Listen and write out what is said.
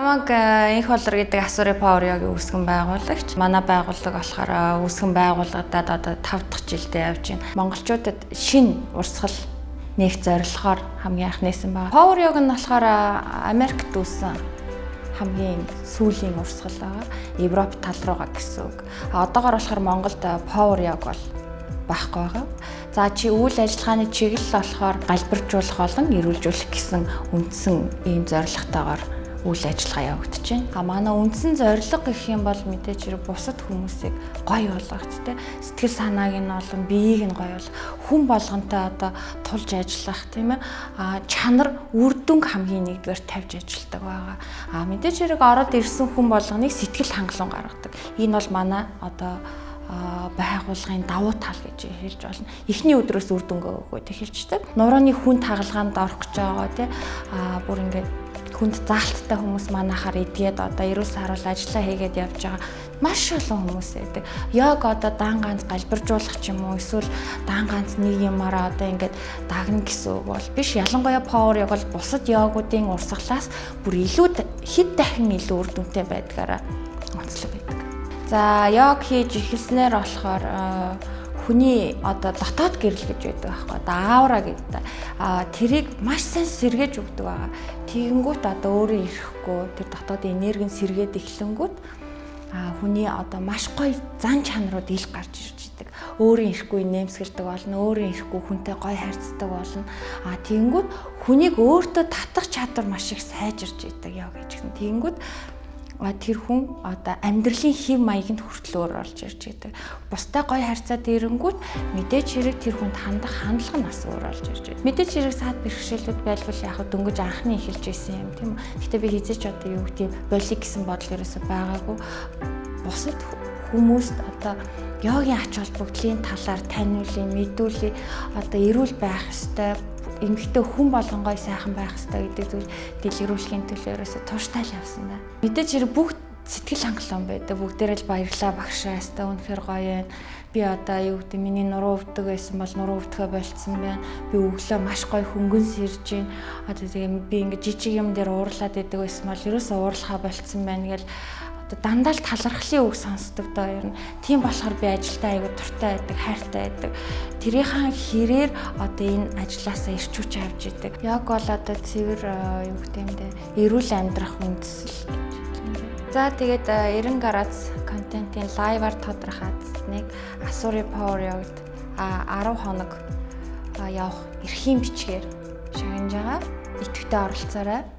намайг Инх болор гэдэг Асури Power Yoga үүсгэн байгуулагч. Манай байгууллага болохоор үүсгэн байгуулагдаад одоо 5 дахь жилдээ явж байна. Монголчуудад шинэ урсгал нээх зорилгоор хамгийн анх нээсэн байна. Power Yoga нь болохоор Америкт үүссэн хамгийн сүүлийн урсгал байгаа. Европ тал руугаа гэсэн үг. Одоогоор болохоор Монголд Power Yoga бол байхгүй байгаа. За чи үйл ажиллагааны чиглэл болохоор галбиржуулах болон эрүүлжүүлэх гэсэн үндсэн ийм зорилготойгоор үйл ажиллагаа явагдаж байна. Манай үндсэн зорилго гэх юм бол мэдээж хэрэг бусад хүмүүсийг гоё болгох те сэтгэл санааг нь олон биеийг нь гоё болгох хүн болгонтой одоо тулж ажиллах тийм ээ чанар үр дүнг хамгийн нэгдүгээр тавьж ажилладаг байгаа. Мэдээж хэрэг ороод ирсэн хүн болгоныг сэтгэл хангалуун гаргадаг. Энэ бол манай одоо байгууллагын давуу тал гэж хэлж болно. Эхний өдрөөс үр дүнгээ өгөөд хэлжтэй. Нурууны хүн тагалгаанд орох гэж байгаа тий. Бүр ингээд хүнд заалттай хүмүүс манайхаар идгээд одоо эрүүл саруул ажиллаа хийгээд явж байгаа маш олон хүмүүс байдаг. Яг одоо дан ганц галбиржуулах ч юм уу эсвэл дан ганц нэг юмараа одоо ингээд дагна гэсэн үг бол биш. Ялангуяа Power Yoga бол бусад йогуудын урсгалаас бүр илүү хэд дахин илүү үр дүнтэй байдгаараа онцлог байдаг. За йог хийж эхэлснээр болохоор хүний одоо дотоод гэрэл гэж байдаг байхгүй. Одоо аура гэдэг. Тэрийг маш сайн сэргээж өгдөг байгаа. Тэгэнгүүт одоо өөрөө ирэхгүй тэр дотоод энерги нь сэргээд эхлэнгүүт хүний одоо маш гоё зан чанарууд ил гарч ирж идэг. Өөрөө ирэхгүй нэмсгэлдэг болно, өөрөө ирэхгүй хүнтэй гоё харьцдаг болно. Тэгэнгүүт хүнийг өөртөө татах чадвар маш их сайжирж идэг йог гэж гэн. Тэгэнгүүт тэр хүн одоо амьдралын хэв маягийн хүртэл өөр болж ирж байдаг. Бусдаа гоё харьцаад ирэнгүүт мэдээж хэрэг тэр хүнд хандах хандлага нь бас өөр болж ирж байдаг. Мэдээж хэрэг саад бэрхшээлүүд байлбал яг дөнгөж анхны эхэлж исэн юм тийм үү. Гэхдээ би хизээч одоо юу гэдэг болиг гэсэн бодол ерөөсөй байгаагүй. Бусад хүмүүст одоо йогийн ач холбогдлын талаар таниулын, мэдүүлээ одоо эрүүл байх ёстой эмэгтэй хүн болгонгой сайхан байх хэрэгтэй гэдэг зүйл дэлгэрүүлэхийн төлөө ерөөсө тууштай л явсан да. Мэдээж хэрэг бүгд сэтгэл хангалуун байдаг. Бүгдээрээ л баярлаа багшаа ястаа үнэхээр гоё юм. Би одоо юу гэдэг миний нуруу өвдөг байсан бол нуруу өвдөхөө болцсон байна. Би өглөө маш гоё хөнгөн сэрж байна. Одоо тийм би ингээ жижиг юм дээр уурлаад идэг байсан бол ерөөсө уурлахаа болцсон байна гэл дандаа л талархлын үг сонсдог доо ер нь. Тийм болохоор би ажилдаа аягүй дуртай байдаг, хайртай байдаг. Тэрийнхэн хэрээр одоо энэ ажилласаа ирч хүч авч идэг. Яг бол одоо цэвэр юу гэмтэй эрүүл амьдрах үндэслэл гэж хэлнэ. За тэгээд 90 гаруйц контентын лайваар тодорхой хаасныг Asuri Power Yoga-д 10 хоног явах эрхийн бичгээр шагнаж байгаа. Идэвхтэй оролцоорой.